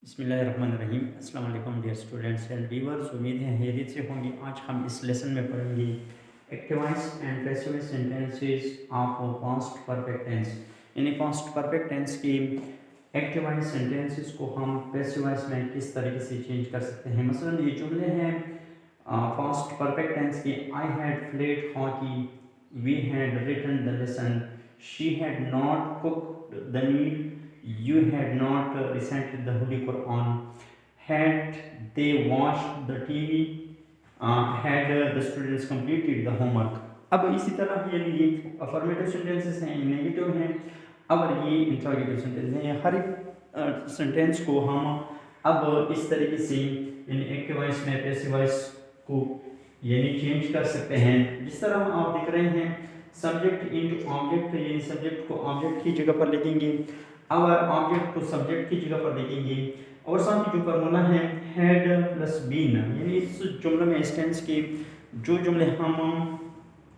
बिस्मिल्लाहिर्रहमानिर्रहीम। अस्सलाम वालेकुम डियर स्टूडेंट्स एंड व्यूअर्स, उम्मीद है खैरियत से होंगे। आज हम इस लेसन में पढ़ेंगे active voice and passive sentences of past perfect tense. यानी पास्ट परफेक्ट टेंस की एक्टिव वॉइस सेंटेंसेस को हम पैसिव वॉइस में किस तरीके से चेंज कर सकते हैं। मसलन ये जुमले हैं पास्ट परफेक्ट टेंस के, I had played hockey, we had written the lesson, she had not cooked the meal, you had not recited the Holy Quran, had they watched the TV, had the students completed the homework। अब इसी तरह ये affirmative sentences हैं, negative हैं, और ये interrogative sentence हैं। हर एक सेंटेंस को हम अब इस तरीके से यानी एक्टिव वॉइस में पैसिव वॉइस को यानी चेंज कर सकते हैं। जिस तरह आप देख रहे हैं, सब्जेक्ट इनटू ऑब्जेक्ट, यानी सब्जेक्ट को ऑब्जेक्ट की जगह पर लिखेंगे और ऑब्जेक्ट को सब्जेक्ट की जगह पर लिखेंगे। और साथ ही जो फार्मूला है हैड प्लस बीन, यानी इस जुमले में इस टेंस के जो जुमले हम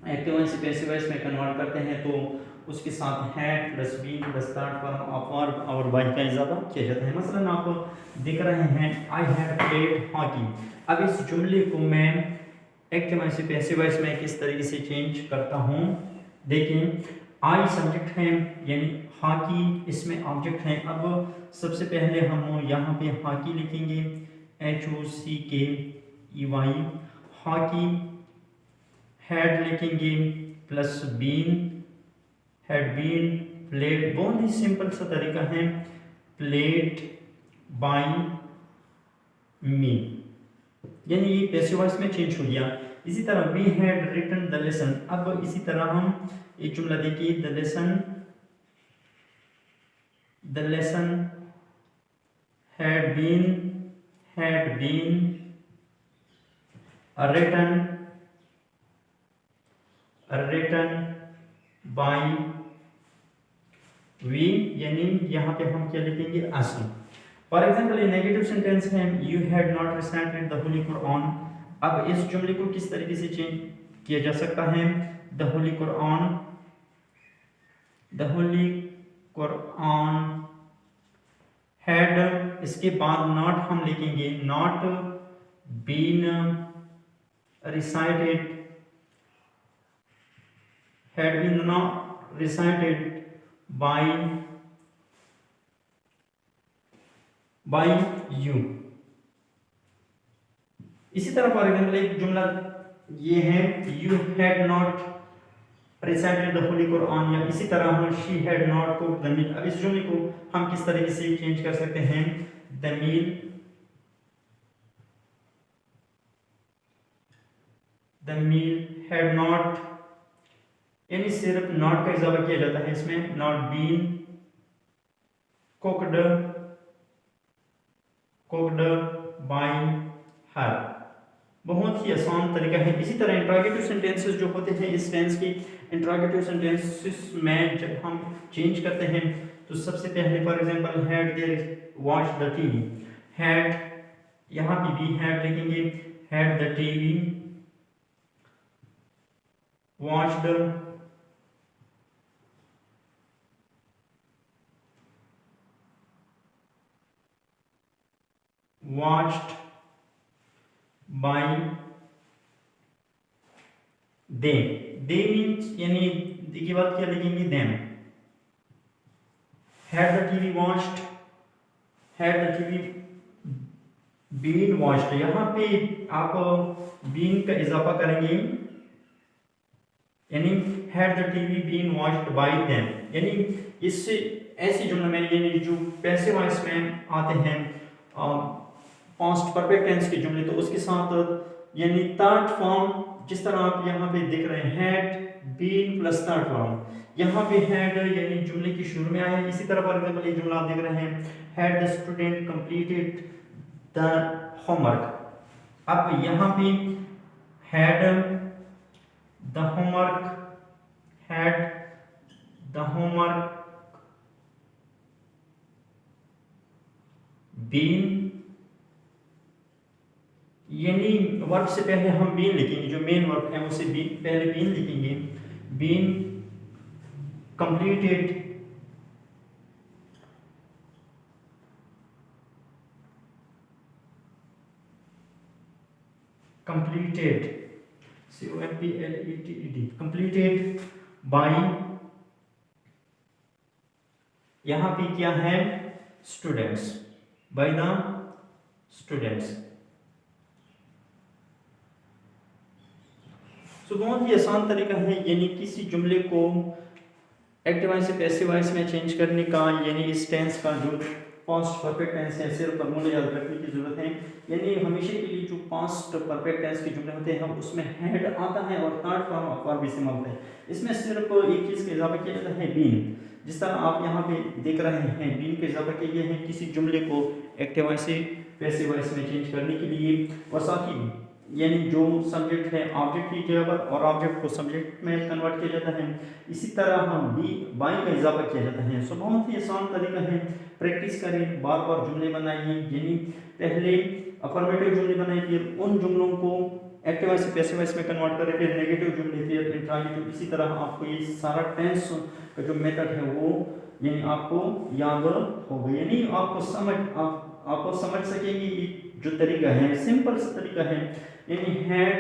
एक्टिव वॉइस से पैसिव वॉइस में कन्वर्ट करते हैं तो उसके साथ had plus been plus third form of verb और वाई का इजाफा किया जाता है। मसलन आप देख रहे हैं आई हैव प्लेड हॉकी। अब इस जुमले को मैं एक्टिव वॉइस से पैसिव वॉइस में किस तरीके से चेंज करता हूँ, देखिए। आई सब्जेक्ट है यानी हॉकी इसमें ऑब्जेक्ट है। अब सबसे पहले हम यहाँ पे हॉकी लिखेंगे, HOCKEY, हॉकी। हैड लिखेंगे plus been, had been played. बहुत ही सिंपल सा तरीका है, प्लेड बाय मी, यानी ये पैसिव वॉइस में चेंज हो गया। इसी तरह we had written the lesson. अब इसी तरह हम एक जुमला देखिए, the lesson had been written by we, यानी यहाँ पे हम क्या लिखेंगे, अस। फॉर एग्जाम्पल ये नेगेटिव सेंटेंस है, you had not recited the holy Quran. अब इस जुमले को किस तरीके से चेंज किया जा सकता है, द होली कुरान हैड, इसके बाद नॉट हम लिखेंगे, not been recited, had been not recited by you. इसी तरह फॉर एग्जाम्पल एक जुमला ये है, you had not recited the holy Quran, या इसी तरह she had not cooked the meal. अब इस जुमले को हम किस तरीके से चेंज कर सकते हैं, द मील हैड नॉट, यानी सिर्फ नॉट का इजाफा किया जाता है इसमें, not been cooked by her. बहुत ही आसान तरीका है। इसी तरह इंट्रोगेटिव सेंटेंसेस जो होते हैं इस टेंस की, इंट्रोगेटिव सेंटेंसेस में जब हम चेंज करते हैं तो सबसे पहले for example had there watched the TV, had यहाँ पे भी हैड लिखेंगे, had the TV watched by them। they means यानी देखिए बात क्या लिखेंगे, them। had the TV watched, had the TV been watched, यहाँ पे आप been का इजाफा करेंगे, यानी had the TV been watched by them। यानी इससे ऐसी जुमला में यानी जो पैसिव वॉइस में आते हैं पास्ट परफेक्ट टेंस के जुमले, तो उसके साथ यानी थर्ड फॉर्म, जिस तरह आप यहाँ पे देख रहे हैं had been plus third form, यहाँ पे हैड यानी जुमले की शुरू में आया। इसी तरह फॉर एग्जांपल ये जुमला आप देख रहे हैं, had the student completed the homework. अब यहाँ पे हैड द होमवर्क बीन, यानी वर्ब से पहले हम बीन लिखेंगे, जो मेन वर्ब है उसे पहले बीन लिखेंगे, been completed completed, completed, completed by, यहाँ पे क्या है, स्टूडेंट्स, by the students। बहुत ही आसान तरीका है यानी किसी जुमले को एक्टिव वॉइस से पैसिव वॉइस में चेंज करने का, यानी इस टेंस का जो पास्ट परफेक्ट टेंस है सिर्फ फॉर्मूले याद रखने की जरूरत है। यानी हमेशा के लिए जो पास्ट परफेक्ट टेंस के जुमले होते हैं उसमें हैड आता है और थर्ड फॉर्म ऑफ वर्ब इस्तेमाल होता है। इसमें सिर्फ एक चीज़ का इजाफा किया जाता है, बीन। जिस तरह आप यहाँ पे देख रहे हैं बीन का इजाफा किया गया है किसी जुमले को एक्टिव वॉइस से पैसिव वॉइस में चेंज करने के लिए। और साथ ही यानी जो सब्जेक्ट है ऑब्जेक्ट की जगह पर और ऑब्जेक्ट को सब्जेक्ट में कन्वर्ट किया जाता है, इसी तरह हम बी बाई का इजाफा किया जाता है। सो बहुत ही आसान तरीका है, प्रैक्टिस करें, बार बार जुमले बनाइए, यानी पहले अफर्मेटिव जुमले बनाइए, फिर उन जुमलों को एक्टिव वॉइस से पैसिव वॉइस में कन्वर्ट करें, फिर नेगेटिव जुमले, फिर इंट्रागेटिव। इसी तरह आपको ये सारा टेंस का जो मेथड है वो यानी आपको याद होगा, यानी आपको समझ सकेंगे जो तरीका है सिंपल सा तरीका है, यानी had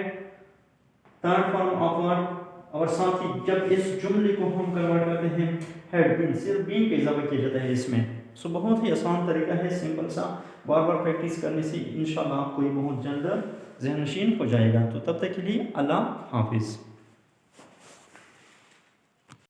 third form of verb और साथ ही जब इस जुमले को हम कन्वर्ट करते हैं हैड बीन, सिर्फ बीन का इजाफा किया जाता है इसमें। सो बहुत ही आसान तरीका है, सिंपल सा, बार बार प्रैक्टिस करने से इंशाल्लाह आपको ये बहुत जल्द ज़हन नशीन हो जाएगा। तो तब तक के लिए अल्लाह हाफिज़।